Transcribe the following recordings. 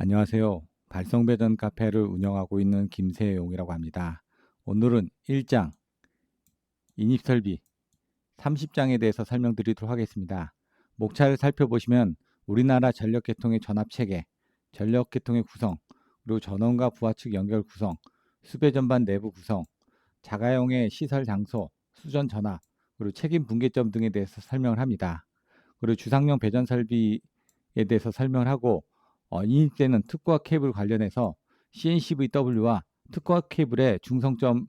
안녕하세요. 발성배전 카페를 운영하고 있는 김세용이라고 합니다. 오늘은 1장 인입설비 30장에 대해서 설명드리도록 하겠습니다. 목차를 살펴보시면 우리나라 전력계통의 전압체계, 전력계통의 구성, 그리고 전원과 부하 측 연결 구성, 수배전반 내부 구성, 자가용의 시설 장소, 수전 전압, 그리고 책임 분계점 등에 대해서 설명을 합니다. 그리고 주상용 배전 설비에 대해서 설명을 하고 인입되는 특과 케이블 관련해서 CNCVW와 특과 케이블의 중성점을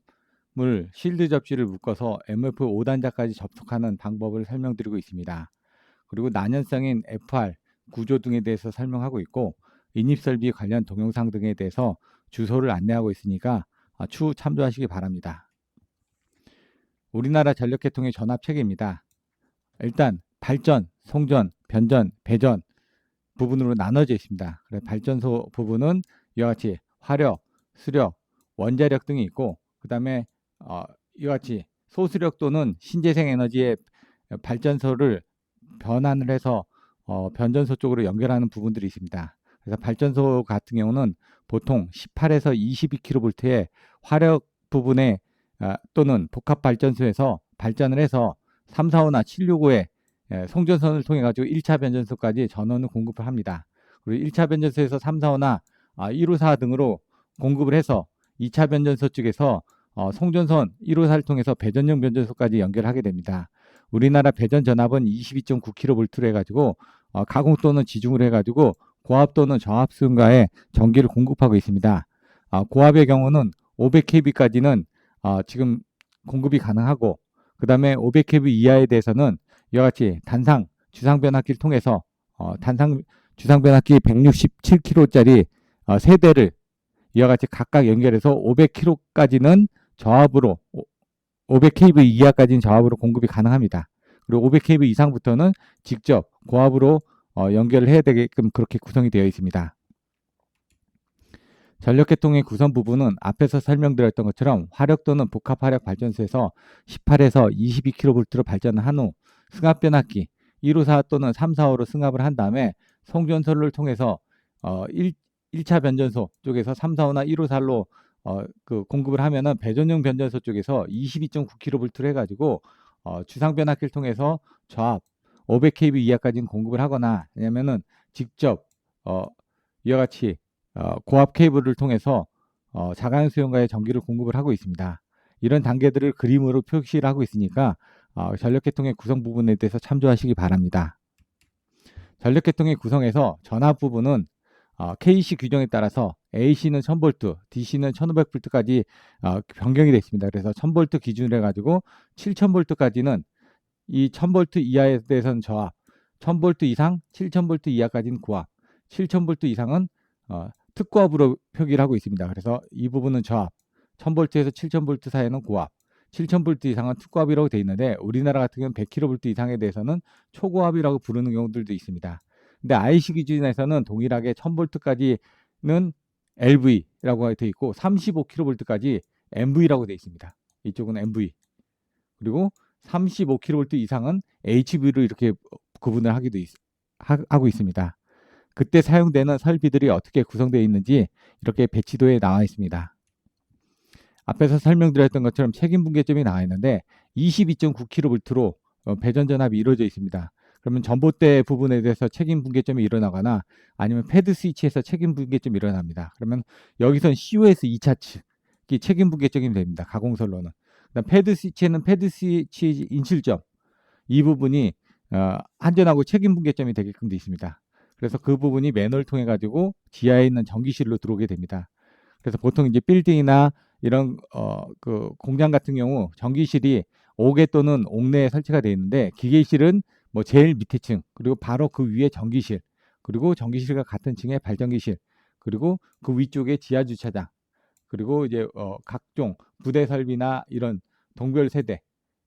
실드 접지를 묶어서 MF 5단자까지 접속하는 방법을 설명드리고 있습니다. 그리고 난연성인 FR 구조 등에 대해서 설명하고 있고 인입설비 관련 동영상 등에 대해서 주소를 안내하고 있으니까 추후 참조하시기 바랍니다. 우리나라 전력계통의 전압체계입니다. 일단 발전, 송전, 변전, 배전 부분으로 나눠져 있습니다. 그래서 발전소 부분은 이와 같이 화력, 수력, 원자력 등이 있고 그 다음에 이와 같이 소수력 또는 신재생 에너지의 발전소를 변환을 해서 변전소 쪽으로 연결하는 부분들이 있습니다. 그래서 발전소 같은 경우는 보통 18에서 22kV의 화력 부분에 또는 복합 발전소에서 발전을 해서 345나 765에 송전선을 통해 가지고 1차 변전소까지 전원을 공급을 합니다. 그리고 1차 변전소에서 345나 154 등으로 공급을 해서 2차 변전소 쪽에서 송전선 154를 통해서 배전용 변전소까지 연결하게 됩니다. 우리나라 배전 전압은 22.9kV로 해가지고 가공 또는 지중으로 해가지고 고압 또는 저압 수용가에 전기를 공급하고 있습니다. 고압의 경우는 500kV까지는 지금 공급이 가능하고 그 다음에 500kV 이하에 대해서는 이와 같이 단상 주상 변압기를 통해서 단상 주상 변압기 167kV짜리 세 대를 이와 같이 각각 연결해서 500kV까지는 저압으로 500kV 이하까지는 저압으로 공급이 가능합니다. 그리고 500kV 이상부터는 직접 고압으로 연결을 해야 되게끔 그렇게 구성이 되어 있습니다. 전력계통의 구성 부분은 앞에서 설명드렸던 것처럼 화력 또는 복합화력 발전소에서 18에서 22kV로 발전을 한 후 승합변압기 154 또는 345로 승합을 한 다음에 송전소를 통해서 1차 변전소 쪽에서 345나 154로 공급을 하면은 배전용 변전소 쪽에서 22.9kV로 해가지고 주상변압기를 통해서 저압 500kV 이하까지는 공급을 하거나 아니면은 직접 이와 같이 고압 케이블을 통해서 자가용 수용가에 전기를 공급을 하고 있습니다. 이런 단계들을 그림으로 표시를 하고 있으니까 전력계통의 구성 부분에 대해서 참조하시기 바랍니다. 전력계통의 구성에서 전압 부분은 KC 규정에 따라서 AC는 1000V, DC는 1500V까지 변경이 되어 있습니다. 그래서 1000V 기준으로 해가지고 7000V까지는 이 1000V 이하에 대해서는 저압, 1000V 이상, 7000V 이하까지는 고압, 7000V 이상은 특고압으로 표기를 하고 있습니다. 그래서 이 부분은 저압, 1000V에서 7000V 사이에는 고압, 7000V 이상은 특고압이라고 되어 있는데 우리나라 같은 경우는 100kV 이상에 대해서는 초고압이라고 부르는 경우들도 있습니다. 근데 IC 기준에서는 동일하게 1000V까지는 LV라고 되어 있고 35kV까지 MV라고 되어 있습니다. 이쪽은 MV. 그리고 35kV 이상은 HV로 이렇게 구분을 하고 있습니다. 그때 사용되는 설비들이 어떻게 구성되어 있는지 이렇게 배치도에 나와 있습니다. 앞에서 설명드렸던 것처럼 책임 분계점이 나와 있는데 22.9kV로 배전 전압이 이루어져 있습니다. 그러면 전봇대 부분에 대해서 책임 분계점이 일어나거나 아니면 패드 스위치에서 책임 분계점이 일어납니다. 그러면 여기선 COS 2차 측이 책임 분계점이 됩니다. 가공설로는. 그다음 패드 스위치에는 패드 스위치 인출점 이 부분이 안전하고 책임 분계점이 되게끔 되어 있습니다. 그래서 그 부분이 매너를 통해 가지고 지하에 있는 전기실로 들어오게 됩니다. 그래서 보통 이제 빌딩이나 이런 그 공장 같은 경우 전기실이 옥외 또는 옥내에 설치가 되어 있는데 기계실은 뭐 제일 밑에 층 그리고 바로 그 위에 전기실 그리고 전기실과 같은 층에 발전기실 그리고 그 위쪽에 지하 주차장 그리고 이제 각종 부대 설비나 이런 동별 세대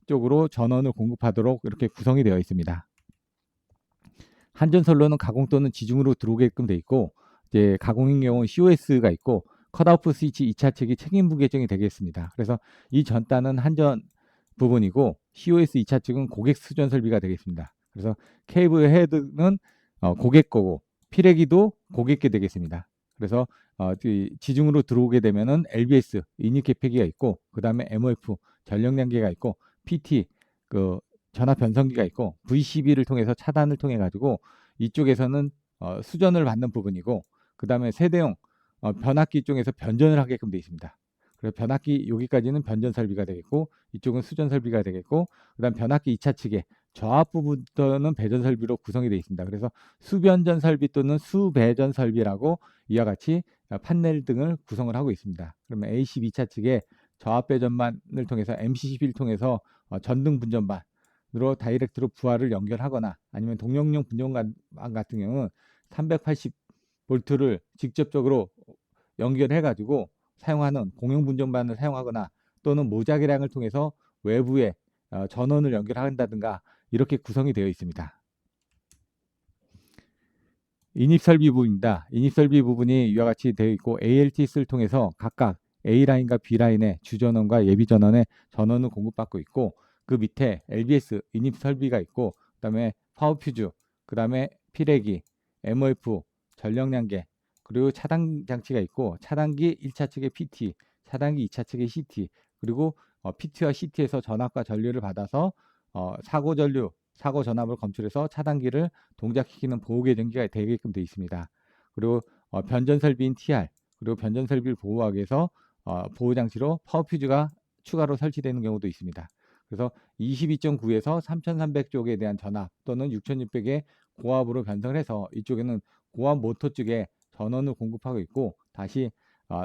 쪽으로 전원을 공급하도록 이렇게 구성이 되어 있습니다. 한전선로는 가공 또는 지중으로 들어오게끔 돼 있고 이제 가공인 경우는 COS가 있고 컷오프 스위치 2차 측이 책임 분계점이 되겠습니다. 그래서 이 전단은 한전 부분이고 COS 2차 측은 고객 수전 설비가 되겠습니다. 그래서 케이블 헤드는 고객 거고 피레기도 고객게 되겠습니다. 그래서 지중으로 들어오게 되면은 LBS 인입 개폐기가 있고, 그 다음에 MOF 전력량계가 있고, PT 그 전압 변성기가 있고, VCB를 통해서 차단을 통해 가지고 이쪽에서는 수전을 받는 부분이고, 그 다음에 세대용 변압기 쪽에서 변전을 하게끔 되어 있습니다. 그래서 변압기 여기까지는 변전 설비가 되겠고, 이쪽은 수전 설비가 되겠고, 그다음 변압기 2차 측에 저압 부분부터는 배전 설비로 구성이 되어 있습니다. 그래서 수변전 설비 또는 수배전 설비라고 이와 같이 판넬 등을 구성을 하고 있습니다. 그러면 AC 2차 측에 저압 배전반을 통해서 MC11을 통해서 전등 분전반으로 다이렉트로 부하를 연결하거나, 아니면 동력용 분전반 같은 경우는 380V를 직접적으로 연결해 가지고 사용하는 공용 분전반을 사용하거나, 또는 모자개량을 통해서 외부에 전원을 연결한다든가, 이렇게 구성이 되어 있습니다. 인입 설비 부분입니다. 인입 설비 부분이 이와 같이 되어 있고, ALTS를 통해서 각각 A라인과 B라인의 주전원과 예비전원의 전원을 공급받고 있고, 그 밑에 LBS 인입 설비가 있고, 그 다음에 파워퓨즈, 그 다음에 피레기, MOF, 전력량계, 그리고 차단 장치가 있고, 차단기 1차 측의 PT, 차단기 2차 측의 CT, 그리고 PT와 CT에서 전압과 전류를 받아서 사고 전류, 사고 전압을 검출해서 차단기를 동작시키는 보호계정기가 되게끔 되어 있습니다. 그리고 변전 설비인 TR, 그리고 변전 설비를 보호하기 위해서 보호 장치로 파워퓨즈가 추가로 설치되는 경우도 있습니다. 그래서 22.9에서 3300쪽에 대한 전압 또는 6600의 고압으로 변성을 해서 이쪽에는 고압 모터 쪽에 전원을 공급하고 있고, 다시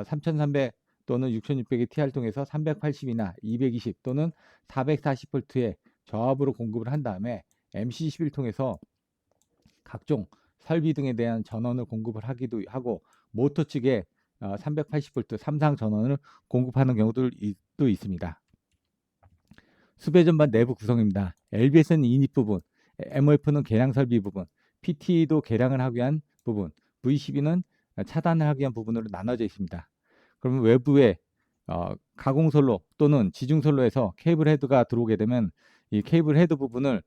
3300 또는 6600의 TR 통해서 380이나 220 또는 440V의 저압으로 공급을 한 다음에 MC11 통해서 각종 설비 등에 대한 전원을 공급을 하기도 하고, 모터 측에 380V 삼상 전원을 공급하는 경우도 있습니다. 수배전반 내부 구성입니다. LBS는 인입 부분, MOF는 개량 설비 부분, PT도 개량을 하기 위한 부분, VCB는 차단을 하기 위한 부분으로 나눠져 있습니다. 그러면 외부에 가공선로 또는 지중선로에서 케이블 헤드가 들어오게 되면 이 케이블 헤드 부분을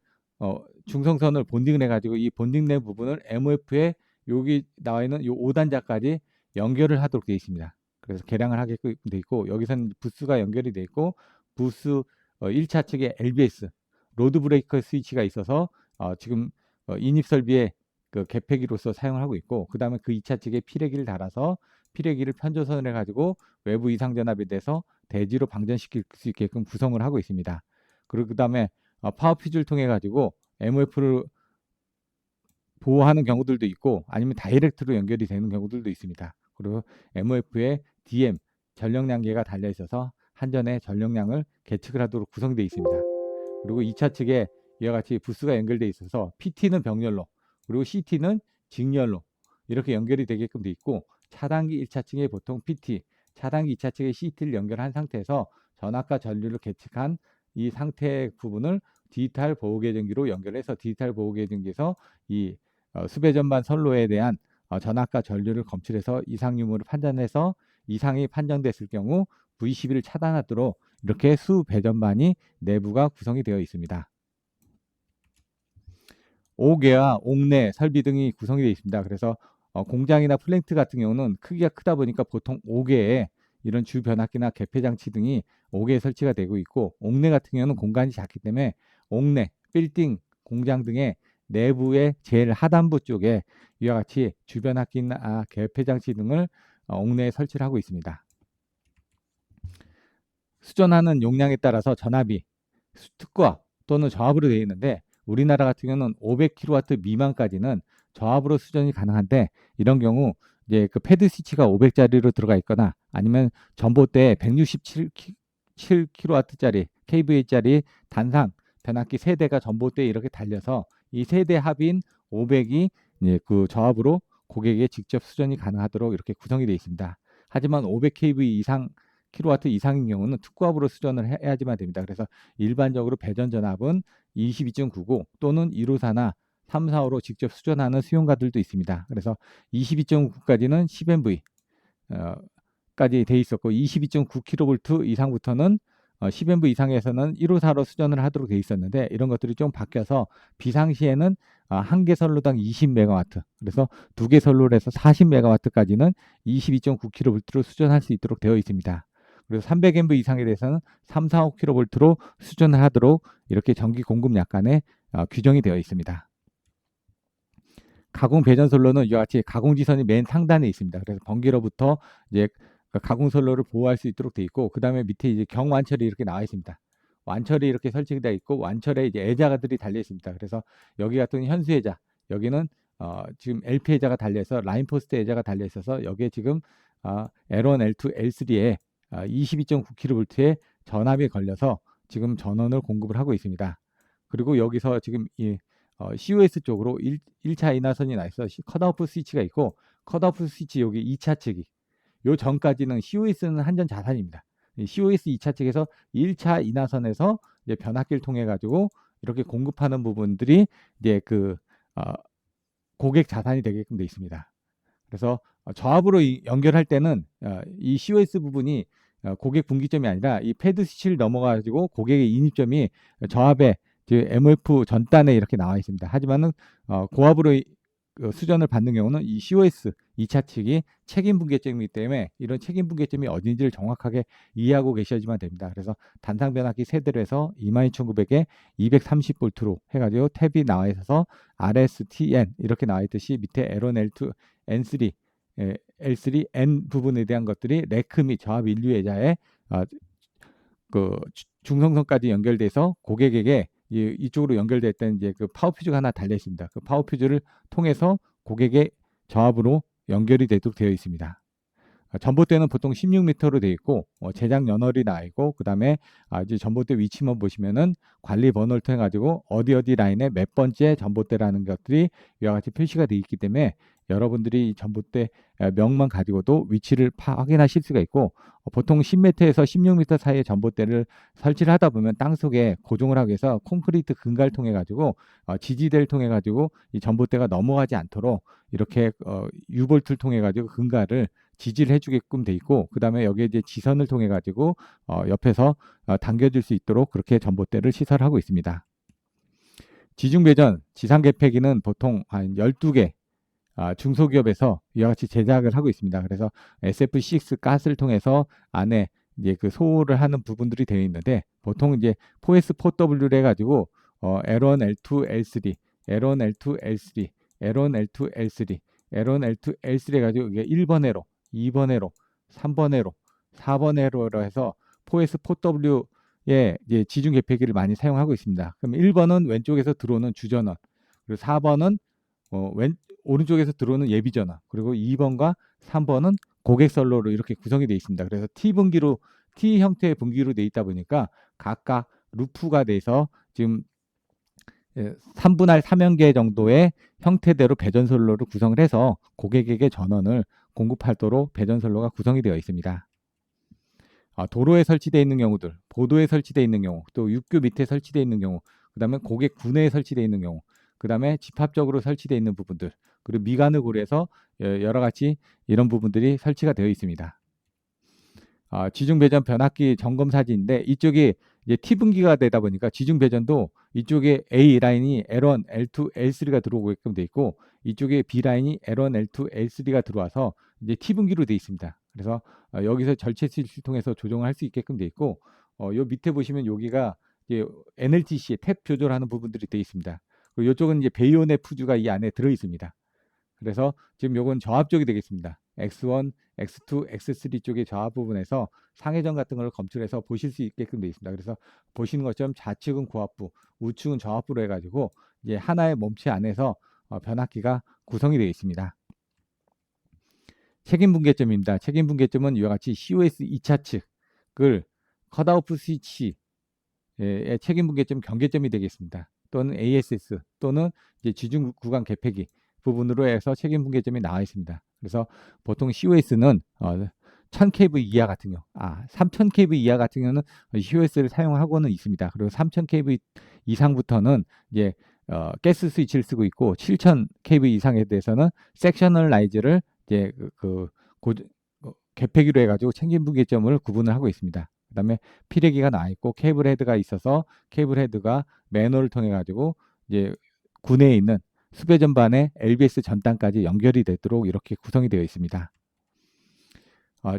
중성선을 본딩을 해가지고 이 본딩된 부분을 MOF에 여기 나와 있는 이 5단자까지 연결을 하도록 되어 있습니다. 그래서 개량을 하게끔 되어 있고, 여기서는 부스가 연결이 되어 있고, 부스 1차 측에 LBS 로드 브레이커 스위치가 있어서 지금 인입 설비에 그 개폐기로서 사용을 하고 있고, 그 다음에 그 2차 측에 피레기를 달아서 피레기를 편조선을 해가지고 외부 이상 전압에 대해서 대지로 방전시킬 수 있게끔 구성을 하고 있습니다. 그리고 그 다음에 파워퓨즈를 통해 가지고 MOF를 보호하는 경우들도 있고, 아니면 다이렉트로 연결이 되는 경우들도 있습니다. 그리고 MOF에 DM 전력량계가 달려 있어서 한전의 전력량을 계측을 하도록 구성되어 있습니다. 그리고 2차 측에 이와 같이 부스가 연결되어 있어서 PT는 병렬로, 그리고 CT는 직렬로 이렇게 연결이 되게끔 되어 있고, 차단기 1차 측에 보통 PT, 차단기 2차 측에 CT를 연결한 상태에서 전압과 전류를 계측한 이 상태 부분을 디지털 보호계정기로 연결해서 디지털 보호계정기에서 이 수배전반 선로에 대한 전압과 전류를 검출해서 이상 유무를 판단해서 이상이 판정됐을 경우 VCB를 차단하도록 이렇게 수배전반이 내부가 구성이 되어 있습니다. 5개와 옥내 설비 등이 구성이 되어 있습니다. 그래서 공장이나 플랜트 같은 경우는 크기가 크다 보니까 보통 5개의 이런 주 변압기나 개폐 장치 등이 5개에 설치가 되고 있고, 옥내 같은 경우는 공간이 작기 때문에 옥내, 빌딩, 공장 등의 내부의 제일 하단부 쪽에 이와 같이 주 변압기나 개폐 장치 등을 옥내에 설치를 하고 있습니다. 수전하는 용량에 따라서 전압이 특고압 또는 저압으로 되어 있는데, 우리나라 같은 경우는 500kW 미만까지는 저압으로 수전이 가능한데, 이런 경우 이제 그 패드 스위치가 500짜리로 들어가 있거나, 아니면 전봇대에 167kW짜리 KVA짜리 단상 변압기 세대가 전봇대에 이렇게 달려서 이 세대 합인 500이 이제 그 저압으로 고객에게 직접 수전이 가능하도록 이렇게 구성이 되어 있습니다. 하지만 500kV 이상 킬로와트 이상인 경우는 특고압으로 수전을 해야지만 됩니다. 그래서 일반적으로 배전 전압은 22.9고 또는 154나 345로 직접 수전하는 수용가들도 있습니다. 그래서 22.9까지는 10MV 까지 돼 있었고, 22.9kV 이상부터는 10MV 이상에서는 154로 수전을 하도록 돼 있었는데, 이런 것들이 좀 바뀌어서 비상시에는 한 개 선로당 20메가와트. 그래서 두 개 선로를 해서 40메가와트까지는 22.9kV로 수전할 수 있도록 되어 있습니다. 그리고 300A 이상에 대해서는 3, 4, 5kV로 수전을 하도록 이렇게 전기 공급 약관에 규정이 되어 있습니다. 가공 배전 선로는 이와 같이 가공지선이 맨 상단에 있습니다. 그래서 번개로부터 이제 가공 선로를 보호할 수 있도록 되어 있고, 그 다음에 밑에 이제 경완철이 이렇게 나와 있습니다. 완철이 이렇게 설치되어 있고, 완철에 이제 애자들이 달려 있습니다. 그래서 여기 같은 현수 애자, 여기는 지금 LP 애자가 달려 있어 라인포스트 애자가 달려 있어서 여기에 지금 L1, L2, L3에 22.9kV의 전압이 걸려서 지금 전원을 공급을 하고 있습니다. 그리고 여기서 지금 이 COS 쪽으로 1차 인하선이 나 있어 컷오프 스위치가 있고, 컷오프 스위치 여기 2차 측이, 요 전까지는 COS는 한전 자산입니다. COS 2차 측에서 1차 인하선에서 이제 변압기를 통해 가지고 이렇게 공급하는 부분들이 이제 고객 자산이 되게끔 되어 있습니다. 그래서 저압으로 연결할 때는 이 COS 부분이 고객 분기점이 아니라 이 패드 스위치를 넘어가지고 고객의 인입점이 저압에 MF 전단에 이렇게 나와 있습니다. 하지만은 고압으로 수전을 받는 경우는 이 COS 2차 측이 책임 분계점이기 때문에 이런 책임 분계점이 어딘지를 정확하게 이해하고 계셔야지만 됩니다. 그래서 단상 변압기 세대로 해서 22,900에 230V로 해가지고 탭이 나와 있어서 RSTN 이렇게 나와 있듯이 밑에 L1, L2, N3, L3, N 부분에 대한 것들이 레크 및 저압 인류 예자에 중성선까지 연결돼서 고객에게 이쪽으로 연결됐던 이제 그 파워 퓨즈가 하나 달려 있습니다. 그 파워 퓨즈를 통해서 고객의 저압으로 연결이 되도록 되어 있습니다. 전봇대는 보통 16m로 되어 있고 제작 연월이 나와 있고, 그 다음에 이제 전봇대 위치만 보시면은 관리 번호를 통해 가지고 어디 라인에 몇 번째 전봇대라는 것들이 이와 같이 표시가 되어 있기 때문에 여러분들이 전봇대 명만 가지고도 위치를 확인하실 수가 있고, 보통 10m에서 16m 사이의 전봇대를 설치를 하다 보면 땅속에 고정을 하기 위해서 콘크리트 근가를 통해 가지고 지지대를 통해 가지고 이 전봇대가 넘어가지 않도록 이렇게 유볼트를 통해 가지고 근가를 지지를 해주게끔 돼 있고, 그 다음에 여기에 이제 지선을 통해 가지고 옆에서 당겨줄 수 있도록 그렇게 전봇대를 시설하고 있습니다. 지중배전 지상개폐기는 보통 한 12개 중소기업에서 이와 같이 제작을 하고 있습니다. 그래서 SF6 가스를 통해서 안에 이제 그 소홀을 하는 부분들이 되어 있는데, 보통 이제 4S4W를 해가지고 L1, L2, L3, L1, L2, L3, L1, L2, L3, L1, L2, L3 해가지고 이게 1번 회로, 2번 회로, 3번 회로, 4번 회로로 해서 4S4W의 이제 지중 개폐기를 많이 사용하고 있습니다. 그럼 1번은 왼쪽에서 들어오는 주전원, 그리고 4번은 오른쪽에서 들어오는 예비전원, 그리고 2번과 3번은 고객선로로 이렇게 구성이 되어 있습니다. 그래서 T 형태의 분기로 되어 있다 보니까 각각 루프가 돼서 지금 3분할 3연계 정도의 형태대로 배전선로를 구성을 해서 고객에게 전원을 공급하도록 배전선로가 구성이 되어 있습니다. 도로에 설치되어 있는 경우들, 보도에 설치되어 있는 경우, 또 육교 밑에 설치되어 있는 경우, 그 다음에 고객 구내에 설치되어 있는 경우, 그 다음에 집합적으로 설치되어 있는 부분들, 그리고 미관을 고려해서 여러 가지 이런 부분들이 설치가 되어 있습니다. 지중 배전 변압기 점검 사진인데, 이쪽이 이제 T분기가 되다 보니까 지중 배전도 이쪽에 A 라인이 L1, L2, L3가 들어오게끔 돼 있고, 이쪽에 B 라인이 L1, L2, L3가 들어와서 이제 T분기로 돼 있습니다. 그래서 여기서 절체 스위치를 통해서 조정을 할 수 있게끔 돼 있고, 요 밑에 보시면 여기가 이제 NLTC의 탭 조절하는 부분들이 돼 있습니다. 그리고 이쪽은 이제 베이오넷 푸즈가 이 안에 들어 있습니다. 그래서 지금 요건 저압 쪽이 되겠습니다. X1, X2, X3 쪽의 저압 부분에서 상회전 같은 걸 검출해서 보실 수 있게끔 되어 있습니다. 그래서 보시는 것처럼 좌측은 고압부, 우측은 저압부로 해가지고 이제 하나의 몸체 안에서 변압기가 구성이 되어 있습니다. 책임 분계점입니다. 책임 분계점은 이와 같이 COS 2차 측을 컷오프 스위치의 책임 분계점 경계점이 되겠습니다. 또는 ASS 또는 이제 지중 구간 개폐기 부분으로 해서 책임 분계점이 나와 있습니다. 그래서 보통 COS는 1000kV 이하 같은 경우, 3000kV 이하 같은 경우는 COS를 사용하고는 있습니다. 그리고 3000kV 이상부터는 이제 가스 스위치를 쓰고 있고, 7000kV 이상에 대해서는 섹셔널라이즈를 이제 개폐기로 해가지고 책임 분계점을 구분을 하고 있습니다. 그다음에 피레기가 나와 있고 케이블 헤드가 있어서 케이블 헤드가 매너를 통해 가지고 이제 구내에 있는 수배 전반에 LBS 전단까지 연결이 되도록 이렇게 구성이 되어 있습니다.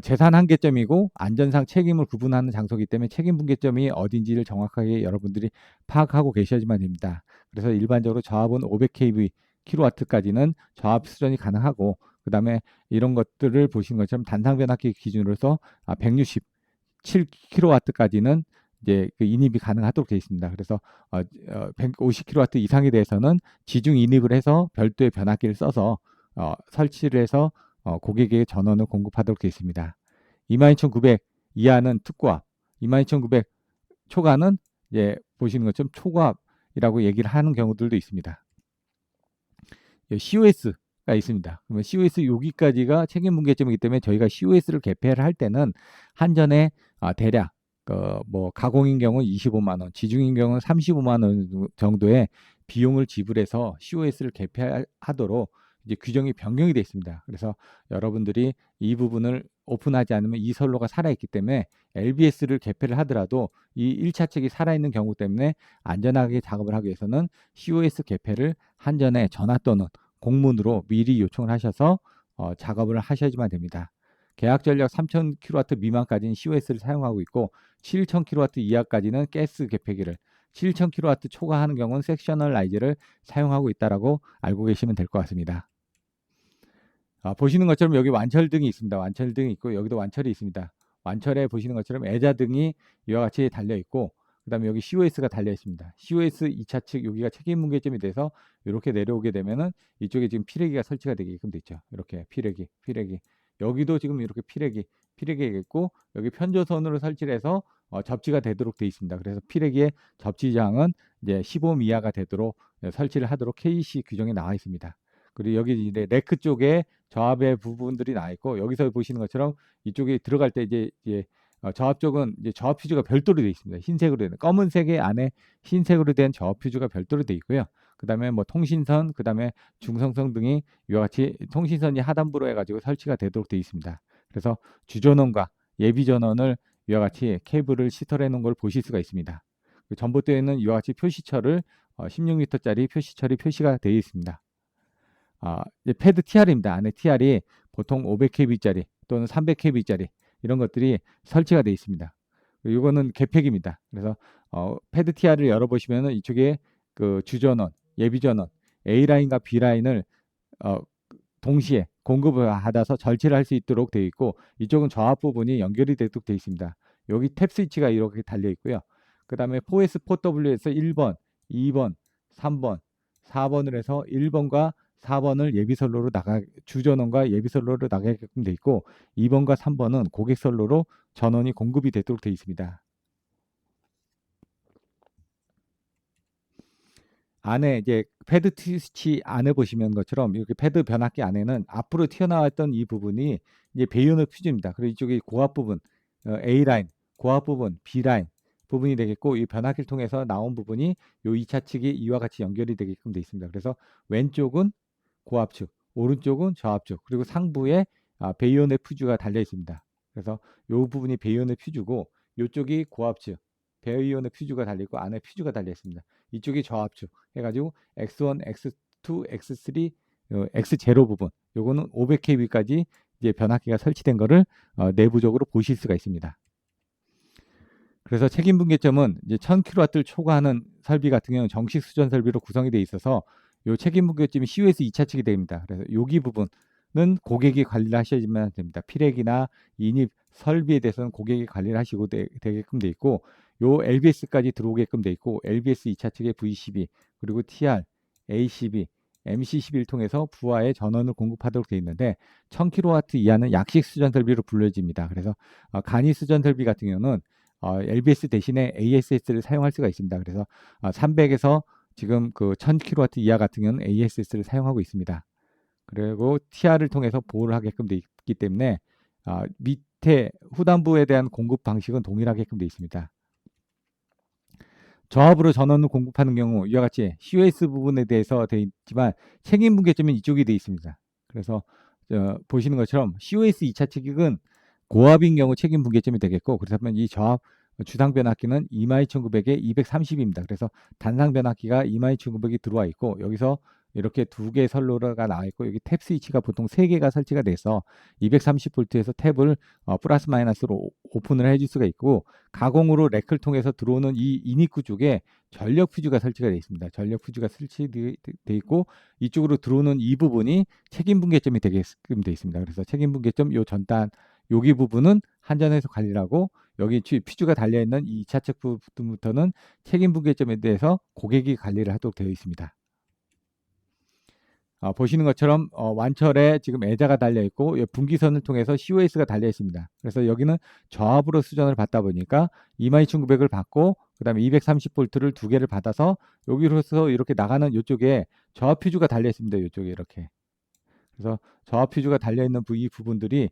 재산 한계점이고 안전상 책임을 구분하는 장소이기 때문에 책임 분계점이 어딘지를 정확하게 여러분들이 파악하고 계셔야지만 됩니다. 그래서 일반적으로 저압은 500kV 킬로와트까지는 저압 수전이 가능하고, 그 다음에 이런 것들을 보시는 것처럼 단상 변압기 기준으로서 167kW까지는 이제 그 인입이 가능하도록 되어 있습니다. 그래서 150kW 이상에 대해서는 지중 인입을 해서 별도의 변압기를 써서 설치를 해서 고객에게 전원을 공급하도록 되어 있습니다. 22,900 이하는 특고압, 22,900 초과는 이제 보시는 것처럼 초과압이라고 얘기를 하는 경우들도 있습니다. COS가 있습니다. 그러면 COS 여기까지가 책임 분계점이기 때문에 저희가 COS를 개폐를 할 때는 한전에 대략 뭐 가공인 경우 25만 원, 지중인 경우는 35만 원 정도의 비용을 지불해서 COS를 개폐하도록 이제 규정이 변경이 되어 있습니다. 그래서 여러분들이 이 부분을 오픈하지 않으면 이 선로가 살아있기 때문에 LBS를 개폐를 하더라도 이 1차 책이 살아있는 경우 때문에 안전하게 작업을 하기 위해서는 COS 개폐를 한전에 전화 또는 공문으로 미리 요청을 하셔서 작업을 하셔야지만 됩니다. 계약 전력 3000kW 미만까지는 COS를 사용하고 있고 7000kW 이하까지는 가스 개폐기를, 7000kW 초과하는 경우는 섹셔널 라이즈를 사용하고 있다라고 알고 계시면 될 것 같습니다. 보시는 것처럼 여기 완철등이 있습니다. 완철등이 있고 여기도 완철이 있습니다. 완철에 보시는 것처럼 애자등이 이와 같이 달려 있고, 그 다음에 여기 COS가 달려 있습니다. COS 2차 측 여기가 책임 분계점이 돼서 이렇게 내려오게 되면은 이쪽에 지금 피레기가 설치가 되게끔 되죠. 이렇게 피레기 여기도 지금 이렇게 피레기가 있고 여기 편조선으로 설치를 해서 접지가 되도록 되어 있습니다. 그래서 피레기의 접지장은 이제 15mm 이하가 되도록 설치를 하도록 KC 규정에 나와 있습니다. 그리고 여기 이제 레크 쪽에 저압의 부분들이 나와 있고, 여기서 보시는 것처럼 이쪽에 들어갈 때 이제 저압 쪽은 이제 저압 퓨즈가 별도로 되어 있습니다. 흰색으로 된 검은색의 안에 흰색으로 된 저압 퓨즈가 별도로 되어 있고요. 그 다음에 뭐 통신선, 그 다음에 중성선 등이 이와 같이 통신선이 하단부로 해가지고 설치가 되도록 되어 있습니다. 그래서 주전원과 예비 전원을 이와 같이 케이블을 시설해 놓은 걸 보실 수가 있습니다. 그 전봇대에는 이와 같이 표시철을 16m짜리 표시철이 표시가 되어 있습니다. 패드 TR입니다. 안에 TR이 보통 500kV짜리 또는 300kV짜리 이런 것들이 설치가 되어 있습니다. 이거는 개폐기입니다. 그래서 패드 TR을 열어보시면 이쪽에 그 주전원, 예비전원, A라인과 B라인을 동시에 공급을 받아서 절취를 할 수 있도록 되어 있고, 이쪽은 저압 부분이 연결이 되도록 되어 있습니다. 여기 탭 스위치가 이렇게 달려 있고요. 그 다음에 4S, 4W에서 1번, 2번, 3번, 4번을 해서 1번과 4번을 예비선로로 주전원과 예비선로로 나가게끔 되어 있고, 2번과 3번은 고객선로로 전원이 공급이 되도록 되어 있습니다. 안에 이제 패드 스위치 안에 보시면 것처럼 이렇게 패드 변압기 안에는 앞으로 튀어나왔던 이 부분이 이제 배이오닉 퓨즈입니다. 그리고 이쪽이 고압 부분 A 라인, 고압 부분 B 라인 부분이 되겠고, 이 변압기를 통해서 나온 부분이 요 2차 측이 이와 같이 연결이 되게끔 되어 있습니다. 그래서 왼쪽은 고압축, 오른쪽은 저압축, 그리고 상부에 배이오닉 퓨즈가 달려 있습니다. 그래서 요 부분이 배이오닉 퓨즈고, 요쪽이 고압축, 배이오닉 퓨즈가 달려 있고 안에 퓨즈가 달려 있습니다. 이쪽이 저압축 해가지고 X1, X2, X3, X0 부분, 요거는 500kV까지 이제 변압기가 설치된 거를 내부적으로 보실 수가 있습니다. 그래서 책임 분계점은 이제 1000kW를 초과하는 설비 같은 경우는 정식 수전 설비로 구성이 되어 있어서 요 책임 분계점이 COS 2차 측이 됩니다. 그래서 여기 부분은 고객이 관리를 하셔야지만 됩니다. 피렉이나 인입 설비에 대해서는 고객이 관리를 하시고 되게끔 돼 있고, 요 LBS까지 들어오게끔 돼 있고, LBS 2차 측의 V12 그리고 TR, A12, MC11 통해서 부하의 전원을 공급하도록 되어 있는데 1000kW 이하는 약식 수전 설비로 불려집니다. 그래서 간이 수전 설비 같은 경우는 LBS 대신에 ASS를 사용할 수가 있습니다. 그래서 300에서 지금 그 1000kW 이하 같은 경우는 ASS를 사용하고 있습니다. 그리고 TR을 통해서 보호를 하게끔 되어 있기 때문에 밑에 후단부에 대한 공급 방식은 동일하게끔 되어 있습니다. 저압으로 전원을 공급하는 경우 이와 같이 COS 부분에 대해서 되어 있지만 책임 분계점은 이쪽이 되어 있습니다. 그래서 보시는 것처럼 COS 2차 측은 고압인 경우 책임 분계점이 되겠고, 그렇다면 이 저압 주상 변압기는 22,900에 230입니다. 그래서 단상 변압기가 22,900이 들어와 있고, 여기서 이렇게 두 개의 선로가 나와 있고 여기 탭 스위치가 보통 세 개가 설치가 돼서 230V에서 탭을 플러스 마이너스로 오픈을 해줄 수가 있고 가공으로 렉을 통해서 들어오는 이 인입구 쪽에 전력 퓨즈가 설치가 되어 있습니다. 전력 퓨즈가 설치되어 있고 이쪽으로 들어오는 이 부분이 책임 분계점이 되게끔 되어 있습니다. 그래서 책임 분계점 요 전단 여기 부분은 한전에서 관리를 하고 여기 퓨즈가 달려있는 이 2차 측 부분부터는 책임 분계점에 대해서 고객이 관리를 하도록 되어 있습니다. 보시는 것처럼 완철에 지금 애자가 달려 있고 분기선을 통해서 COS가 달려 있습니다. 그래서 여기는 저압으로 수전을 받다 보니까 22,900을 받고 그 다음에 230V를 두 개를 받아서 여기로서 이렇게 나가는 이쪽에 저압 퓨즈가 달려 있습니다. 이쪽에 이렇게. 그래서 저압 퓨즈가 달려 있는 이 부분들이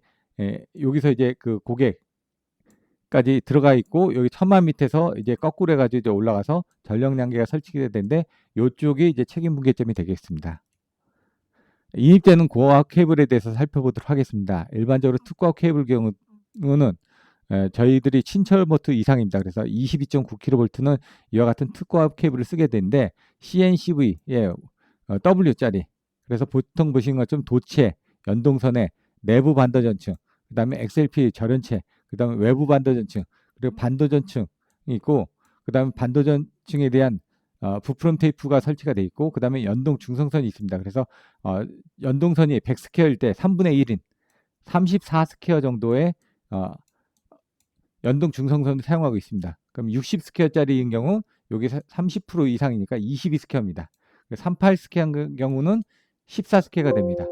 여기서 이제 그 고객까지 들어가 있고 여기 천막 밑에서 이제 거꾸로 해가지고 이제 올라가서 전력 양계가 설치가 되는데 이쪽이 이제 책임 분계점이 되겠습니다. 인입되는 고압 케이블에 대해서 살펴보도록 하겠습니다. 일반적으로 특고압 케이블 경우는 저희들이 친철 모트 이상입니다. 그래서 22.9kV는 이와 같은 특고압 케이블을 쓰게 되는데 CNCV W짜리 그래서 보통 보시는 것처럼 도체, 연동선에 내부 반도전층, 그 다음에 XLP 절연체, 그 다음에 외부 반도전층, 그리고 반도전층이 있고 그 다음에 반도전층에 대한 부프럼 테이프가 설치가 되어 있고 그 다음에 연동 중성선이 있습니다. 그래서 연동선이 100스퀘어일 때 3분의 1인 34스퀘어 정도의 연동 중성선을 사용하고 있습니다. 그럼 60스퀘어짜리인 경우 여기 30% 이상이니까 22스퀘어입니다. 38스퀘어인 경우는 14스퀘어가 됩니다.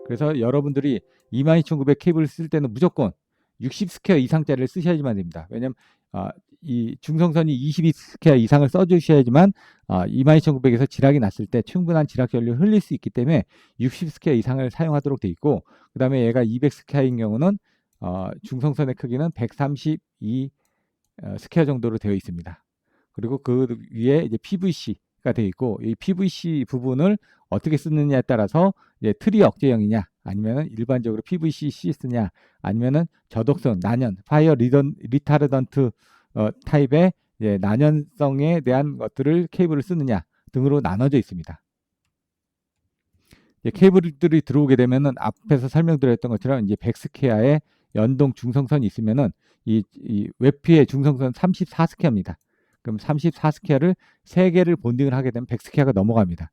그래서 여러분들이 22,900 케이블을 쓸 때는 무조건 60스퀘어 이상짜리를 쓰셔야지만 됩니다. 왜냐하면 이 중성선이 22스퀘어 이상을 써주셔야지만 22,900에서 지락이 났을 때 충분한 지락 전류를 흘릴 수 있기 때문에 60스퀘어 이상을 사용하도록 되어 있고 그 다음에 얘가 200스퀘어인 경우는 중성선의 크기는 132 스퀘어 정도로 되어 있습니다. 그리고 그 위에 이제 PVC가 되어 있고 이 PVC 부분을 어떻게 쓰느냐에 따라서 이제 트리 억제형이냐 아니면 일반적으로 PVC 쓰냐 아니면은 저독성 난연 파이어 리타르던트 타입의 난연성에 대한 것들을 케이블을 쓰느냐 등으로 나눠져 있습니다. 케이블들이 들어오게 되면은 앞에서 설명드렸던 것처럼 이제 100스퀘어의 연동 중성선이 있으면은 이 외피의 중성선 34스퀘어입니다. 그럼 34스퀘어를 3개를 본딩을 하게 되면 100스퀘어가 넘어갑니다.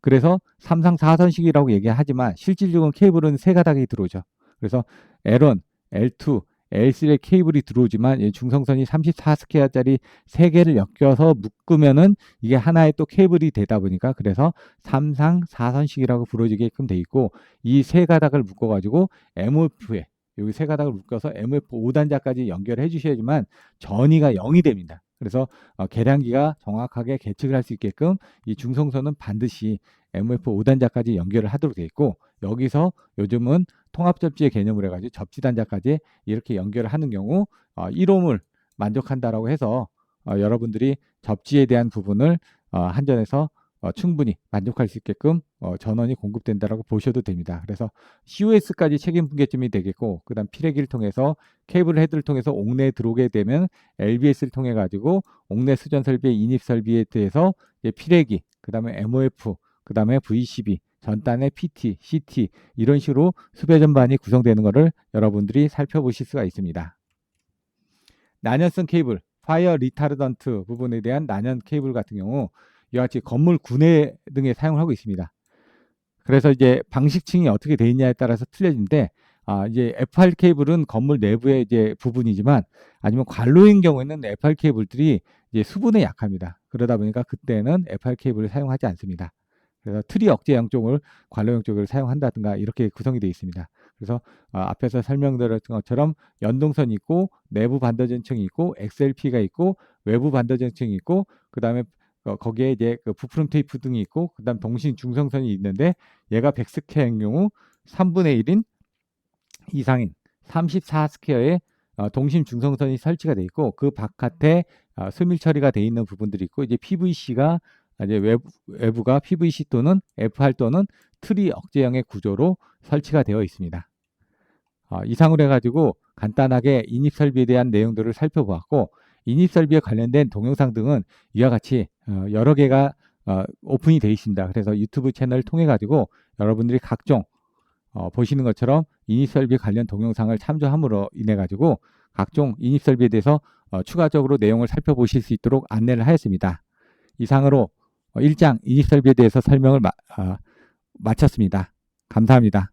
그래서 3상 4선식이라고 얘기하지만 실질적인 케이블은 3가닥이 들어오죠. 그래서 L1, L2, L3의 케이블이 들어오지만 중성선이 34스퀘어짜리 3개를 엮여서 묶으면은 이게 하나의 또 케이블이 되다 보니까 그래서 3상 4선식이라고 부르게끔 돼 있고 이 3가닥을 묶어가지고 MOF에 여기 3가닥을 묶어서 MOF 5단자까지 연결해 주셔야지만 전이가 0이 됩니다. 그래서 계량기가 정확하게 계측을 할 수 있게끔 이 중성선은 반드시 MOF 5단자까지 연결을 하도록 되어 있고 여기서 요즘은 통합접지의 개념을 해가지고 접지단자까지 이렇게 연결을 하는 경우 1옴을 만족한다라고 해서 여러분들이 접지에 대한 부분을 한전에서 충분히 만족할 수 있게끔 전원이 공급된다라고 보셔도 됩니다. 그래서 COS까지 책임 분계점이 되겠고 그다음 피레기를 통해서 케이블 헤드를 통해서 옥내에 들어오게 되면 LBS를 통해 가지고 옥내 수전 설비의 인입 설비에 대해서 피레기 그다음에 MOF 그다음에 VCB 전단의 PT, CT 이런 식으로 수배 전반이 구성되는 것을 여러분들이 살펴보실 수가 있습니다. 난연성 케이블, 파이어 리타르던트 부분에 대한 난연 케이블 같은 경우 이와 같이 건물 구내 등에 사용을 하고 있습니다. 그래서 이제 방식층이 어떻게 되어 있냐에 따라서 틀려지는데 이제 FR 케이블은 건물 내부의 이제 부분이지만 아니면 관로인 경우에는 FR 케이블들이 이제 수분에 약합니다. 그러다 보니까 그때는 FR 케이블을 사용하지 않습니다. 그래서 트리 억제형 쪽을 관로형 쪽을 사용한다든가 이렇게 구성이 되어 있습니다. 그래서 앞에서 설명드렸던 것처럼 연동선이 있고 내부 반도전층이 있고 XLP가 있고 외부 반도전층이 있고 그 다음에 거기에 이제 그 부프럼 테이프 등이 있고 그다음 동신 중성선이 있는데 얘가 100스퀘어인 경우 3분의 1인 이상인 34스퀘어의 동심 중성선이 설치가 되어 있고 그 바깥에 수밀 처리가 되어 있는 부분들이 있고 이제 PVC가 이제 외부가 PVC 또는 FR 또는 트리 억제형의 구조로 설치가 되어 있습니다. 이상으로 해가지고 간단하게 인입 설비에 대한 내용들을 살펴보았고 인입 설비에 관련된 동영상 등은 이와 같이 여러 개가 오픈이 되어 있습니다. 그래서 유튜브 채널을 통해 가지고 여러분들이 각종 보시는 것처럼 인입설비 관련 동영상을 참조함으로 인해 가지고 각종 인입설비에 대해서 추가적으로 내용을 살펴보실 수 있도록 안내를 하였습니다. 이상으로 1장 인입설비에 대해서 설명을 마쳤습니다. 감사합니다.